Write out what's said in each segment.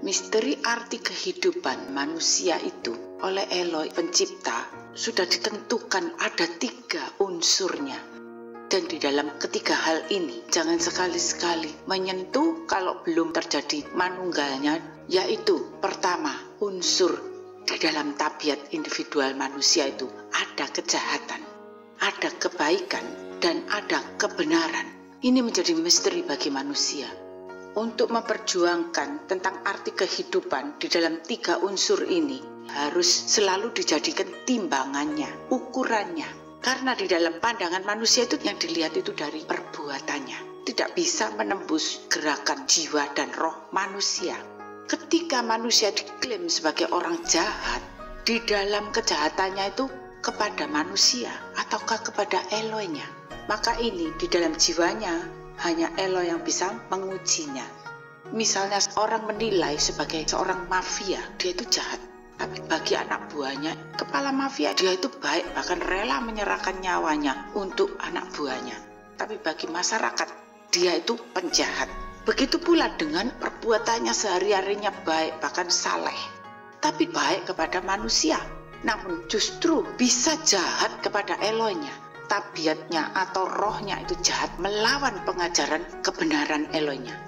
Misteri arti kehidupan manusia itu oleh Eloi pencipta sudah ditentukan ada 3 unsurnya. Dan di dalam ketiga hal ini jangan sekali-sekali menyentuh kalau belum terjadi manunggalnya, yaitu pertama, unsur di dalam tabiat individual manusia itu ada kejahatan, ada kebaikan, dan ada kebenaran. Ini menjadi misteri bagi manusia. Untuk memperjuangkan tentang arti kehidupan di dalam 3 unsur ini harus selalu dijadikan timbangannya, ukurannya. Karena di dalam pandangan manusia itu yang dilihat itu dari perbuatannya. Tidak bisa menembus gerakan jiwa dan roh manusia. Ketika manusia diklaim sebagai orang jahat, di dalam kejahatannya itu kepada manusia ataukah kepada Elohnya, maka ini di dalam jiwanya hanya Eloi yang bisa mengujinya. Misalnya orang menilai sebagai seorang mafia, dia itu jahat. Tapi bagi anak buahnya, kepala mafia, dia itu baik, bahkan rela menyerahkan nyawanya untuk anak buahnya. Tapi bagi masyarakat, dia itu penjahat. Begitu pula dengan perbuatannya sehari-harinya baik, bahkan saleh. Tapi baik kepada manusia. Namun justru bisa jahat kepada Elohnya. Tabiatnya atau rohnya itu jahat melawan pengajaran kebenaran Elohnya.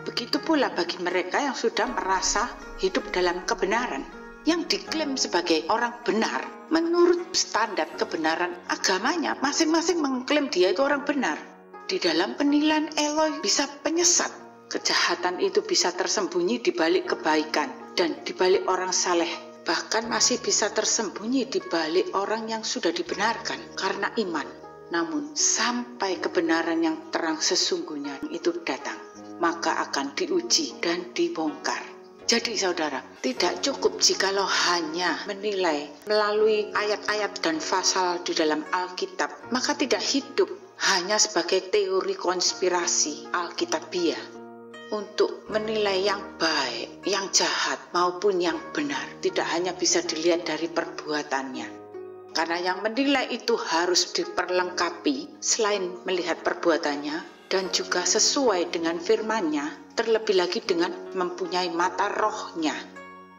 Begitu pula bagi mereka yang sudah merasa hidup dalam kebenaran, yang diklaim sebagai orang benar menurut standar kebenaran agamanya, masing-masing mengklaim dia itu orang benar. Di dalam penilaian Eloi bisa penyesat, kejahatan itu bisa tersembunyi di balik kebaikan dan di balik orang saleh. Bahkan masih bisa tersembunyi di balik orang yang sudah dibenarkan karena iman. Namun sampai kebenaran yang terang sesungguhnya itu datang, maka akan diuji dan dibongkar. Jadi saudara, tidak cukup jikalau hanya menilai melalui ayat-ayat dan pasal di dalam Alkitab, maka tidak hidup hanya sebagai teori konspirasi Alkitabiah. Untuk menilai yang baik, yang jahat maupun yang benar tidak hanya bisa dilihat dari perbuatannya. Karena yang menilai itu harus diperlengkapi selain melihat perbuatannya dan juga sesuai dengan firman-Nya, terlebih lagi dengan mempunyai mata rohnya.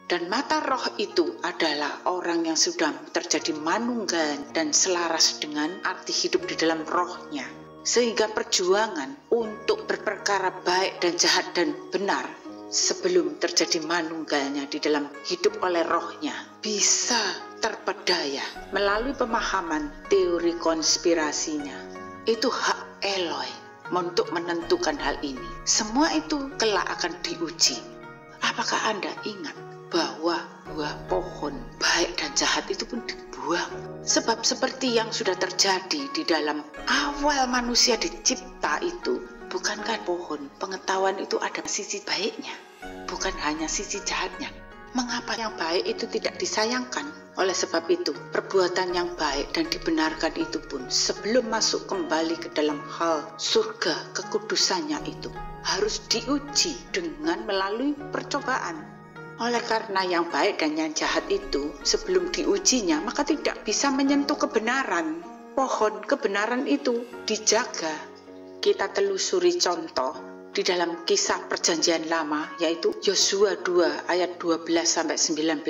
Dan mata roh itu adalah orang yang sudah terjadi manunggal dan selaras dengan arti hidup di dalam rohnya. Sehingga perjuangan untuk berperkara baik dan jahat dan benar sebelum terjadi manunggalnya di dalam hidup oleh rohnya bisa terpedaya melalui pemahaman teori konspirasinya. Itu hak Eloi untuk menentukan hal ini. Semua itu kelak akan diuji. Apakah Anda ingat bahwa buah pohon baik dan jahat itu pun dibuang? Sebab seperti yang sudah terjadi di dalam awal manusia dicipta itu, bukankah pohon pengetahuan itu ada sisi baiknya, bukan hanya sisi jahatnya? Mengapa yang baik itu tidak disayangkan? Oleh sebab itu, perbuatan yang baik dan dibenarkan itu pun sebelum masuk kembali ke dalam hal surga kekudusannya itu harus diuji dengan melalui percobaan. Oleh karena yang baik dan yang jahat itu sebelum diujinya maka tidak bisa menyentuh kebenaran. Pohon kebenaran itu dijaga. Kita telusuri contoh di dalam kisah perjanjian lama, yaitu Yosua 2 ayat 12-19.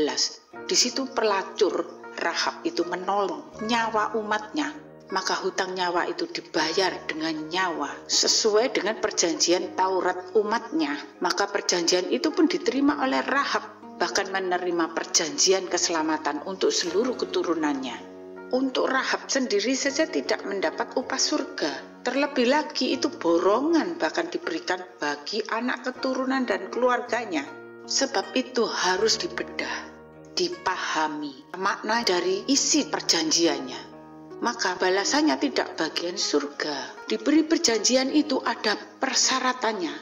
Di situ pelacur Rahab itu menolong nyawa umatnya, maka hutang nyawa itu dibayar dengan nyawa sesuai dengan perjanjian Taurat umatnya. Maka perjanjian itu pun diterima oleh Rahab, bahkan menerima perjanjian keselamatan untuk seluruh keturunannya. Untuk Rahab sendiri saja tidak mendapat upah surga, terlebih lagi itu borongan bahkan diberikan bagi anak keturunan dan keluarganya. Sebab itu harus dibedah, dipahami makna dari isi perjanjiannya. Maka balasannya tidak bagian surga. Diberi perjanjian itu ada persyaratannya,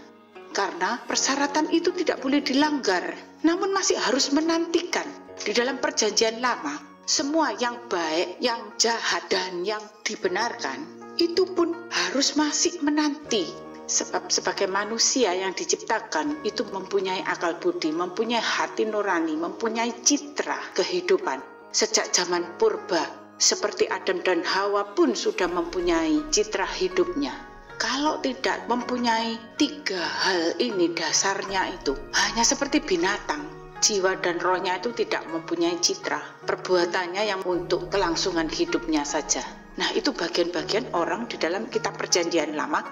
karena persyaratan itu tidak boleh dilanggar, namun masih harus menantikan. Di dalam perjanjian lama, semua yang baik, yang jahat, dan yang dibenarkan itu pun harus masih menanti. Sebab sebagai manusia yang diciptakan itu mempunyai akal budi, mempunyai hati nurani, mempunyai citra kehidupan. Sejak zaman purba, seperti Adam dan Hawa pun sudah mempunyai citra hidupnya. kalau tidak mempunyai tiga hal ini, dasarnya itu hanya seperti binatang. Jiwa dan rohnya itu tidak mempunyai citra, perbuatannya yang untuk kelangsungan hidupnya saja. Nah, itu bagian-bagian orang di dalam kitab Perjanjian Lama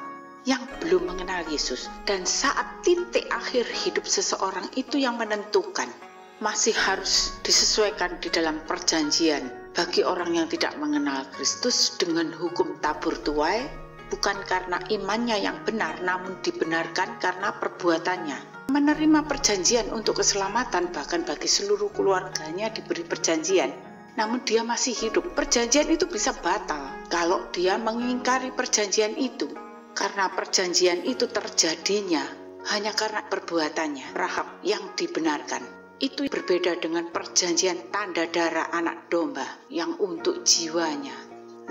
yang belum mengenal Yesus. Dan saat titik akhir hidup seseorang itu yang menentukan, masih harus disesuaikan di dalam perjanjian. Bagi orang yang tidak mengenal Kristus dengan hukum tabur tuai, bukan karena imannya yang benar, namun dibenarkan karena perbuatannya. Menerima perjanjian untuk keselamatan, bahkan bagi seluruh keluarganya diberi perjanjian, namun dia masih hidup. Perjanjian itu bisa batal kalau dia mengingkari perjanjian itu, karena perjanjian itu terjadinya hanya karena perbuatannya. Rahab yang dibenarkan itu berbeda dengan perjanjian tanda darah anak domba yang untuk jiwanya.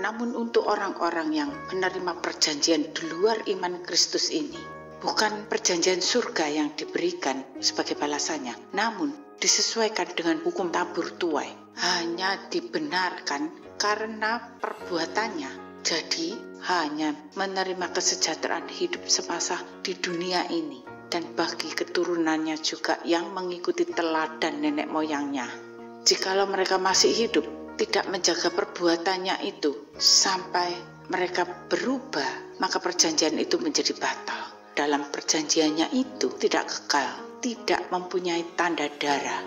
Namun untuk orang-orang yang menerima perjanjian di luar iman Kristus ini, bukan perjanjian surga yang diberikan sebagai balasannya, namun disesuaikan dengan hukum tabur tuai, hanya dibenarkan karena perbuatannya. Jadi hanya menerima kesejahteraan hidup semasa di dunia ini, dan bagi keturunannya juga yang mengikuti teladan nenek moyangnya. Jikalau mereka masih hidup, tidak menjaga perbuatannya itu sampai mereka berubah, maka perjanjian itu menjadi batal. Dalam perjanjiannya itu tidak kekal, tidak mempunyai tanda darah.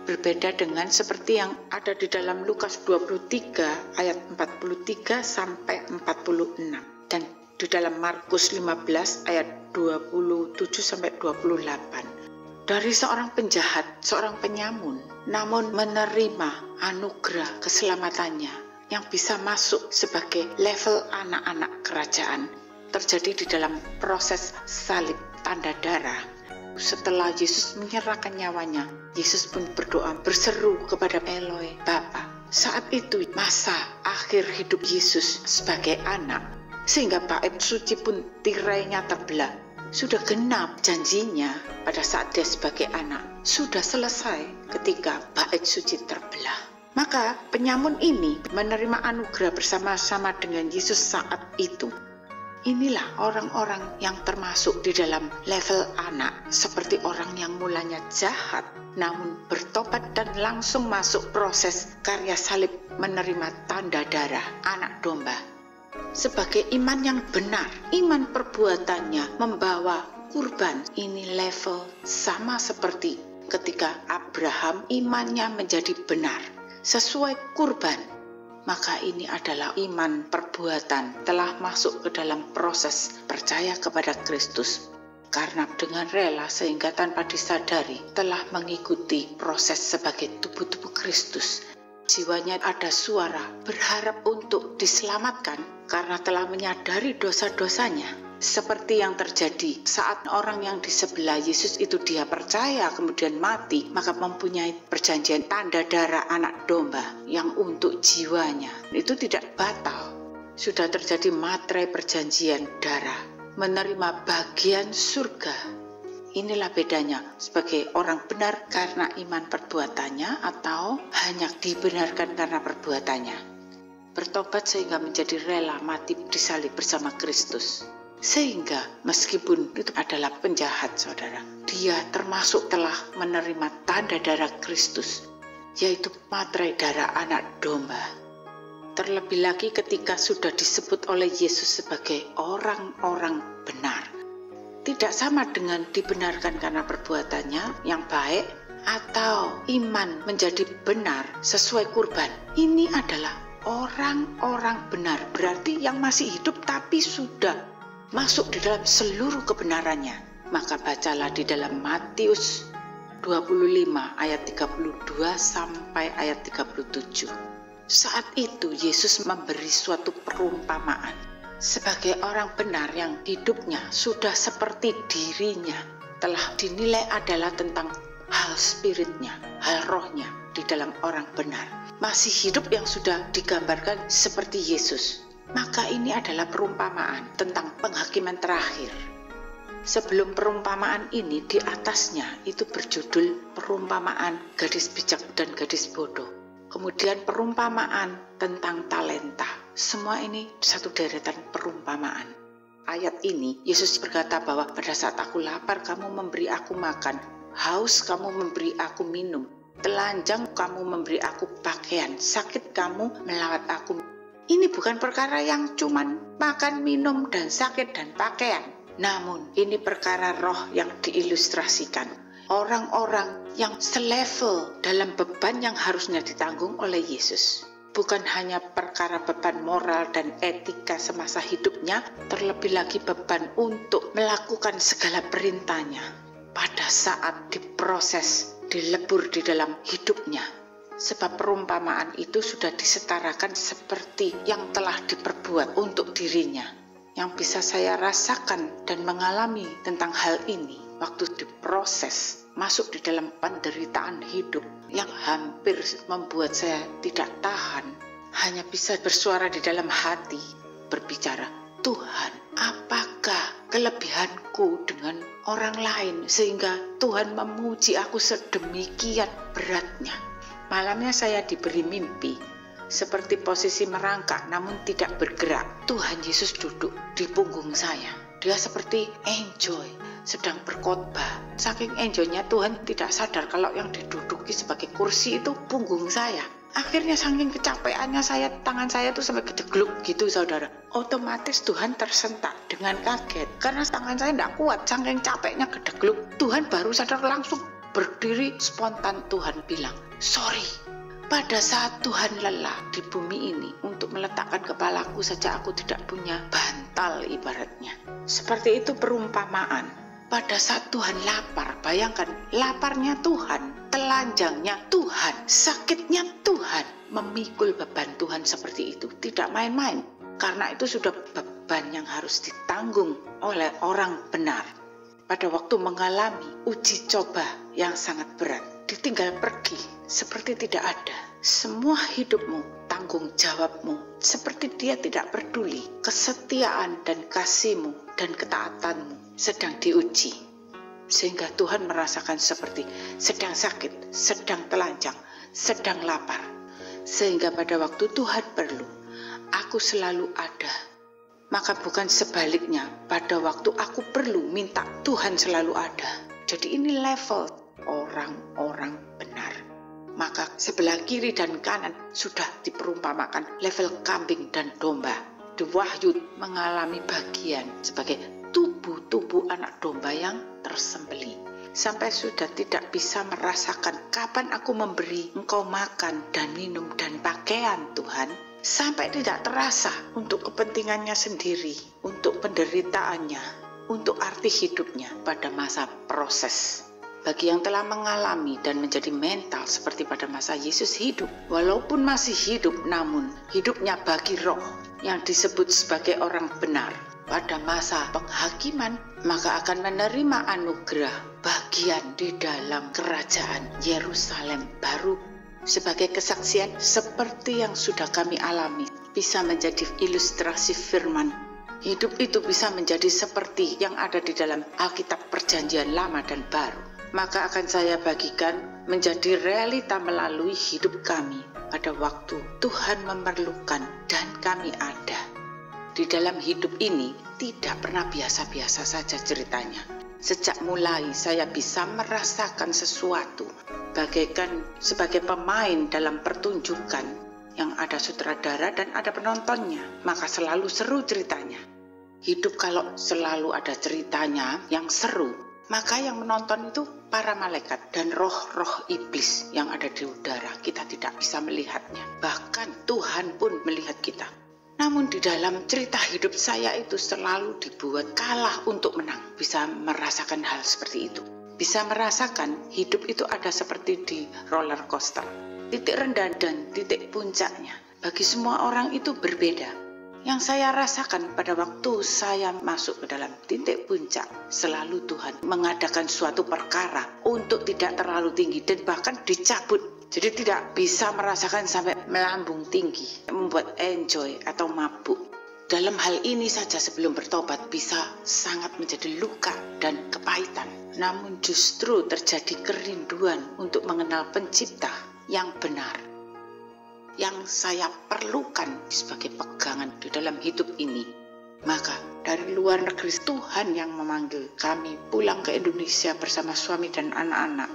Berbeda dengan seperti yang ada di dalam Lukas 23 ayat 43 sampai 46, dan di dalam Markus 15 ayat 27 sampai 28. Dari seorang penjahat, seorang penyamun, namun menerima anugerah keselamatannya yang bisa masuk sebagai level anak-anak kerajaan, terjadi di dalam proses salib tanda darah. Setelah Yesus menyerahkan nyawanya, Yesus pun berdoa berseru kepada Eloi, Bapa. Saat itu masa akhir hidup Yesus sebagai anak, sehingga bait suci pun tirainya terbelah. Sudah genap janjinya pada saat dia sebagai anak. Sudah selesai ketika bait suci terbelah. Maka penyamun ini menerima anugerah bersama-sama dengan Yesus saat itu. Inilah orang-orang yang termasuk di dalam level anak, seperti orang yang mulanya jahat, namun bertobat dan langsung masuk proses karya salib menerima tanda darah anak domba. Sebagai iman yang benar, iman perbuatannya membawa kurban. Ini level sama seperti ketika Abraham imannya menjadi benar, sesuai kurban. Maka ini adalah iman perbuatan telah masuk ke dalam proses percaya kepada Kristus, karena dengan rela sehingga tanpa disadari telah mengikuti proses sebagai tubuh-tubuh Kristus. Jiwanya ada suara berharap untuk diselamatkan karena telah menyadari dosa-dosanya. Seperti yang terjadi saat orang yang di sebelah Yesus itu dia percaya kemudian mati, maka mempunyai perjanjian tanda darah anak domba yang untuk jiwanya. Itu tidak batal. Sudah terjadi materai perjanjian darah, menerima bagian surga. Inilah bedanya sebagai orang benar karena iman perbuatannya atau hanya dibenarkan karena perbuatannya. Bertobat sehingga menjadi rela mati disalib bersama Kristus. Sehingga meskipun itu adalah penjahat, saudara, dia termasuk telah menerima tanda darah Kristus, yaitu materai darah anak domba. Terlebih lagi ketika sudah disebut oleh Yesus sebagai orang-orang benar. Tidak sama dengan dibenarkan karena perbuatannya yang baik atau iman menjadi benar sesuai kurban. Ini adalah orang-orang benar, berarti yang masih hidup tapi sudah masuk di dalam seluruh kebenarannya. Maka bacalah di dalam Matius 25 ayat 32 sampai ayat 37. Saat itu Yesus memberi suatu perumpamaan. Sebagai orang benar yang hidupnya sudah seperti dirinya, telah dinilai adalah tentang hal spiritnya, hal rohnya di dalam orang benar. Masih hidup yang sudah digambarkan seperti Yesus. Maka ini adalah perumpamaan tentang penghakiman terakhir. Sebelum perumpamaan ini, di atasnya itu berjudul perumpamaan gadis bijak dan gadis bodoh. Kemudian perumpamaan tentang talenta. Semua ini satu deretan perumpamaan. ayat ini, Yesus berkata bahwa pada saat aku lapar, kamu memberi aku makan, haus kamu memberi aku minum, telanjang kamu memberi aku pakaian, sakit kamu melawat aku. Ini bukan perkara yang cuman makan, minum, dan sakit, dan pakaian. Namun ini perkara roh yang diilustrasikan. Orang-orang yang selevel dalam beban yang harusnya ditanggung oleh Yesus. Bukan hanya perkara beban moral dan etika semasa hidupnya, terlebih lagi beban untuk melakukan segala perintahnya pada saat diproses, dilebur di dalam hidupnya. Sebab perumpamaan itu sudah disetarakan seperti yang telah diperbuat untuk dirinya. Yang bisa saya rasakan dan mengalami tentang hal ini waktu diproses, masuk di dalam penderitaan hidup yang hampir membuat saya tidak tahan, hanya bisa bersuara di dalam hati, berbicara, Tuhan, apakah kelebihanku dengan orang lain sehingga Tuhan memuji aku sedemikian beratnya? Malamnya saya diberi mimpi, seperti posisi merangkak namun tidak bergerak. Tuhan Yesus duduk di punggung saya. Dia seperti enjoy, sedang berkhotbah. Saking enjoynya Tuhan tidak sadar kalau yang diduduki sebagai kursi itu punggung saya. Akhirnya saking kecapeannya tangan saya tuh sampai kejegluk gitu saudara. Otomatis Tuhan tersentak dengan kaget. Karena tangan saya tidak kuat, saking capeknya kejegluk. Tuhan baru sadar langsung berdiri, spontan Tuhan bilang, sorry. Pada saat Tuhan lelah di bumi ini untuk meletakkan kepalaku saja aku tidak punya bantal ibaratnya. Seperti itu perumpamaan. Pada saat Tuhan lapar, bayangkan laparnya Tuhan, telanjangnya Tuhan, sakitnya Tuhan. Memikul beban Tuhan seperti itu tidak main-main. Karena itu sudah beban yang harus ditanggung oleh orang benar. Pada waktu mengalami uji coba yang sangat berat, ditinggal pergi seperti tidak ada. Semua hidupmu, tanggung jawabmu, seperti dia tidak peduli. Kesetiaan dan kasihmu dan ketaatanmu sedang diuji. Sehingga Tuhan merasakan seperti sedang sakit, sedang telanjang, sedang lapar. Sehingga pada waktu Tuhan perlu, aku selalu ada. Maka bukan sebaliknya, pada waktu aku perlu minta Tuhan selalu ada. Jadi ini level orang-orang benar. Maka sebelah kiri dan kanan sudah diperumpamakan level kambing dan domba. Di Wahyu mengalami bagian sebagai tubuh-tubuh anak domba yang tersembelih. Sampai sudah tidak bisa merasakan kapan aku memberi engkau makan dan minum dan pakaian Tuhan. Sampai tidak terasa untuk kepentingannya sendiri, untuk penderitaannya, untuk arti hidupnya pada masa proses. Bagi yang telah mengalami dan menjadi mental seperti pada masa Yesus hidup, walaupun masih hidup namun hidupnya bagi roh yang disebut sebagai orang benar pada masa penghakiman, maka akan menerima anugerah bagian di dalam kerajaan Yerusalem baru. Sebagai kesaksian seperti yang sudah kami alami, bisa menjadi ilustrasi firman. Hidup itu bisa menjadi seperti yang ada di dalam Alkitab Perjanjian Lama dan Baru. Maka akan saya bagikan menjadi realita melalui hidup kami pada waktu Tuhan memerlukan dan kami ada. Di dalam hidup ini tidak pernah biasa-biasa saja ceritanya. Sejak mulai saya bisa merasakan sesuatu bagaikan sebagai pemain dalam pertunjukan yang ada sutradara dan ada penontonnya, maka selalu seru ceritanya. Hidup kalau selalu ada ceritanya yang seru, maka yang menonton itu para malaikat dan roh-roh iblis yang ada di udara. Kita tidak bisa melihatnya, bahkan Tuhan pun melihat kita. Namun di dalam cerita hidup saya itu selalu dibuat kalah untuk menang. Bisa merasakan hal seperti itu. Bisa merasakan hidup itu ada seperti di roller coaster. Titik rendah dan titik puncaknya. Bagi semua orang itu berbeda. Yang saya rasakan pada waktu saya masuk ke dalam titik puncak, selalu Tuhan mengadakan suatu perkara untuk tidak terlalu tinggi dan bahkan dicabut. Jadi tidak bisa merasakan sampai melambung tinggi, membuat enjoy atau mabuk. Dalam hal ini saja sebelum bertobat bisa sangat menjadi luka dan kepahitan. Namun justru terjadi kerinduan untuk mengenal pencipta yang benar. Yang saya perlukan sebagai pegangan di dalam hidup ini. Maka dari luar negeri Tuhan yang memanggil kami pulang ke Indonesia bersama suami dan anak-anak.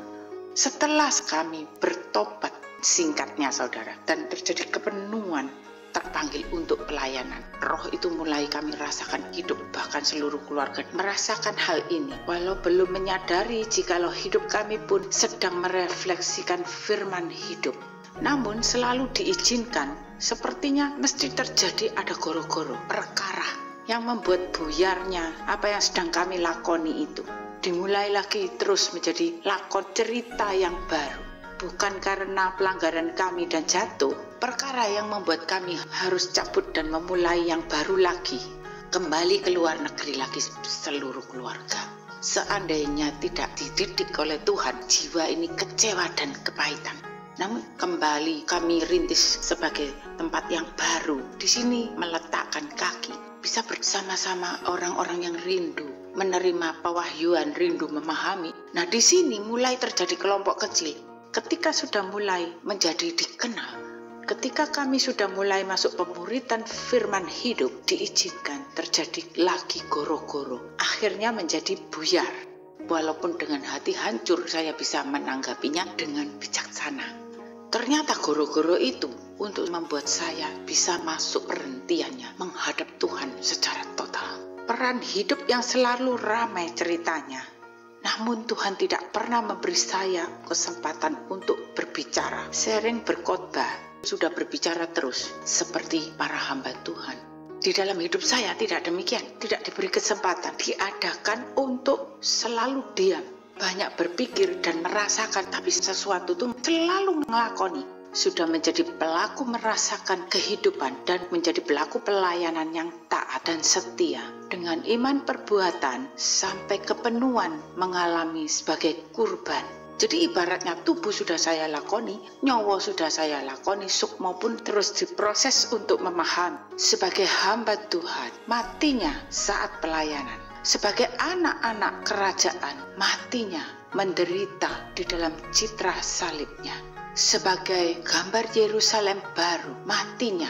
Setelah kami bertobat, singkatnya saudara, dan terjadi kepenuhan, terpanggil untuk pelayanan. Roh itu mulai kami rasakan hidup, bahkan seluruh keluarga merasakan hal ini. Walau belum menyadari jikalau hidup kami pun sedang merefleksikan firman hidup. Namun selalu diizinkan, sepertinya mesti terjadi ada goro-goro, perkara yang membuat buyarnya apa yang sedang kami lakoni itu. Dimulai lagi terus menjadi lakon cerita yang baru. Bukan karena pelanggaran kami dan jatuh, perkara yang membuat kami harus cabut dan memulai yang baru lagi. Kembali ke luar negeri lagi seluruh keluarga. Seandainya tidak dididik oleh Tuhan, jiwa ini kecewa dan kepahitan. Namun kembali kami rintis sebagai tempat yang baru. Di sini meletakkan kaki, bisa bersama-sama orang-orang yang rindu menerima pewahyuan, rindu memahami. Nah, di sini mulai terjadi kelompok kecil. Ketika sudah mulai menjadi dikenal, ketika kami sudah mulai masuk pemuritan firman hidup, diizinkan terjadi lagi goro-goro. Akhirnya menjadi buyar. Walaupun dengan hati hancur, saya bisa menanggapinya dengan bijaksana. Ternyata goro-goro itu untuk membuat saya bisa masuk perhentiannya, menghadap Tuhan secara total. Peran hidup yang selalu ramai ceritanya. Namun Tuhan tidak pernah memberi saya kesempatan untuk berbicara. Sering berkhotbah, sudah berbicara terus seperti para hamba Tuhan. Di dalam hidup saya tidak demikian, tidak diberi kesempatan. Diadakan untuk selalu diam, banyak berpikir dan merasakan, tapi sesuatu itu selalu melakoni. Sudah menjadi pelaku merasakan kehidupan dan menjadi pelaku pelayanan yang taat dan setia. Dengan iman perbuatan sampai kepenuhan mengalami sebagai kurban. Jadi ibaratnya tubuh sudah saya lakoni, nyawa sudah saya lakoni, sukma pun terus diproses untuk memahami. Sebagai hamba Tuhan, matinya saat pelayanan. Sebagai anak-anak kerajaan, matinya menderita di dalam citra salibnya. Sebagai gambar Yerusalem baru, matinya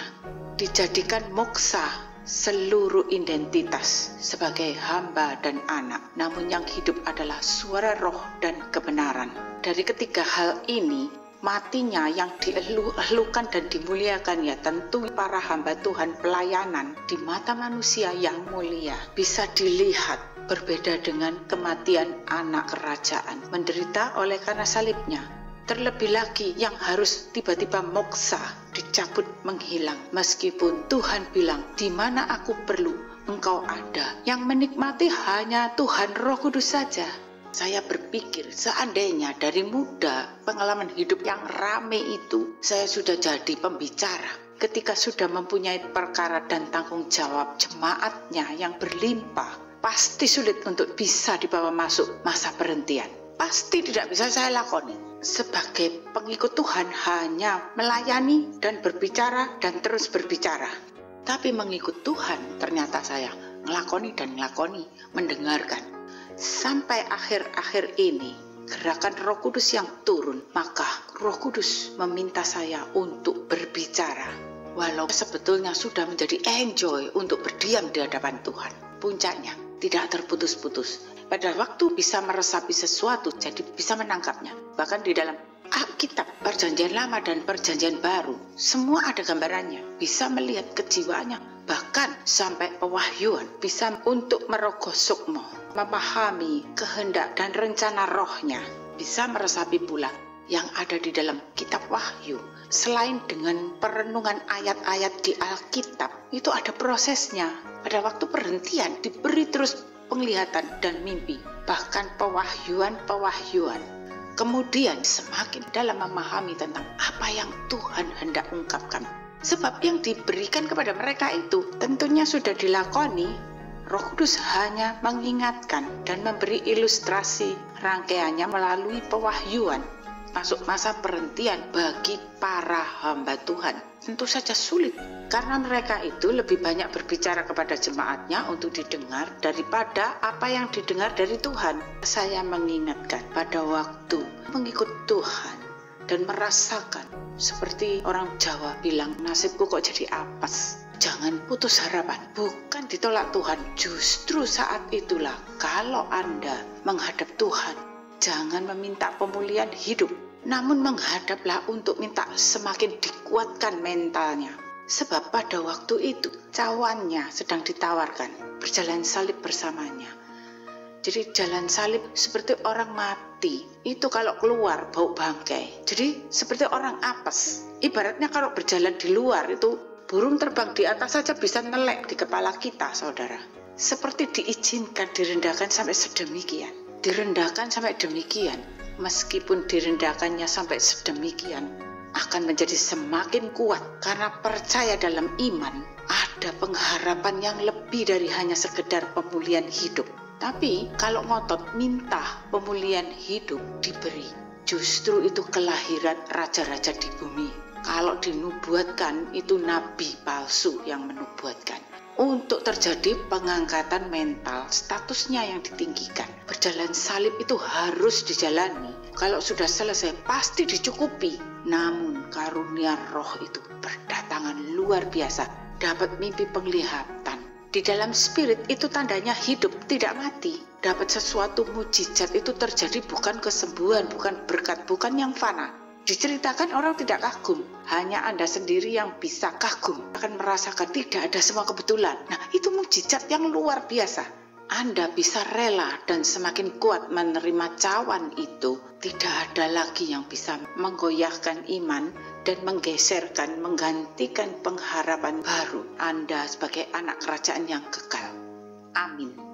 dijadikan moksa seluruh identitas sebagai hamba dan anak. Namun yang hidup adalah suara roh dan kebenaran. Dari ketiga hal ini, matinya yang dieluh-elukan dan dimuliakan ya tentu para hamba Tuhan pelayanan di mata manusia yang mulia. Bisa dilihat berbeda dengan kematian anak kerajaan, menderita oleh karena salibnya. Terlebih lagi yang harus tiba-tiba moksa, dicabut, menghilang. Meskipun Tuhan bilang, di mana aku perlu, engkau ada. Yang menikmati hanya Tuhan Roh Kudus saja. Saya berpikir seandainya dari muda pengalaman hidup yang rame itu, saya sudah jadi pembicara. Ketika sudah mempunyai perkara dan tanggung jawab jemaatnya yang berlimpah, pasti sulit untuk bisa dibawa masuk masa berhentian. Pasti tidak bisa saya lakoni. Sebagai pengikut Tuhan hanya melayani dan berbicara dan terus berbicara. Tapi mengikut Tuhan ternyata saya ngelakoni dan ngelakoni, mendengarkan. Sampai akhir-akhir ini gerakan Roh Kudus yang turun, maka Roh Kudus meminta saya untuk berbicara. Walau sebetulnya sudah menjadi enjoy untuk berdiam di hadapan Tuhan. Puncaknya tidak terputus-putus. Pada waktu bisa meresapi sesuatu, jadi bisa menangkapnya. Bahkan di dalam Alkitab, Perjanjian Lama dan Perjanjian Baru, semua ada gambarannya. Bisa melihat kejiwaannya, bahkan sampai pewahyuan. Bisa untuk merogoh sukma, memahami kehendak dan rencana rohnya. Bisa meresapi pula yang ada di dalam kitab Wahyu. Selain dengan perenungan ayat-ayat di Alkitab, itu ada prosesnya. Pada waktu perhentian diberi terus penglihatan dan mimpi, bahkan pewahyuan. Kemudian semakin dalam memahami tentang apa yang Tuhan hendak ungkapkan. Sebab yang diberikan kepada mereka itu tentunya sudah dilakoni. Roh Kudus hanya mengingatkan dan memberi ilustrasi rangkaiannya melalui pewahyuan. Masuk masa perhentian bagi para hamba Tuhan tentu saja sulit, karena mereka itu lebih banyak berbicara kepada jemaatnya untuk didengar daripada apa yang didengar dari Tuhan. Saya mengingatkan pada waktu mengikut Tuhan dan merasakan seperti orang Jawa bilang, nasibku kok jadi apes. jangan putus harapan, bukan ditolak Tuhan. Justru saat itulah kalau Anda menghadap Tuhan, jangan meminta pemulihan hidup, namun menghadaplah untuk minta semakin dikuatkan mentalnya. Sebab pada waktu itu cawannya sedang ditawarkan berjalan salib bersamanya. Jadi jalan salib seperti orang mati, itu kalau keluar bau bangkai. Jadi seperti orang apes. Ibaratnya kalau berjalan di luar itu burung terbang di atas saja bisa nelek di kepala kita, saudara. Seperti diizinkan direndahkan sampai sedemikian. Direndahkan sampai demikian. Meskipun direndahkannya sampai sedemikian, akan menjadi semakin kuat karena percaya dalam iman. Ada pengharapan yang lebih dari hanya sekedar pemulihan hidup. Tapi kalau ngotot minta pemulihan hidup diberi, justru itu kelahiran raja-raja di bumi. Kalau dinubuatkan itu nabi palsu yang menubuatkan. Untuk terjadi pengangkatan mental, statusnya yang ditinggikan. Berjalan salib itu harus dijalani. Kalau sudah selesai pasti dicukupi. Namun karunia roh itu berdatangan luar biasa. Dapat mimpi penglihatan. Di dalam spirit itu tandanya hidup, tidak mati. Dapat sesuatu mujizat itu terjadi bukan kesembuhan, bukan berkat, bukan yang fana. Diceritakan orang tidak kagum, hanya Anda sendiri yang bisa kagum, akan merasakan tidak ada semua kebetulan. Nah, itu mujizat yang luar biasa. Anda bisa rela dan semakin kuat menerima cawan itu. Tidak ada lagi yang bisa menggoyahkan iman dan menggeserkan, menggantikan pengharapan baru Anda sebagai anak kerajaan yang kekal. Amin.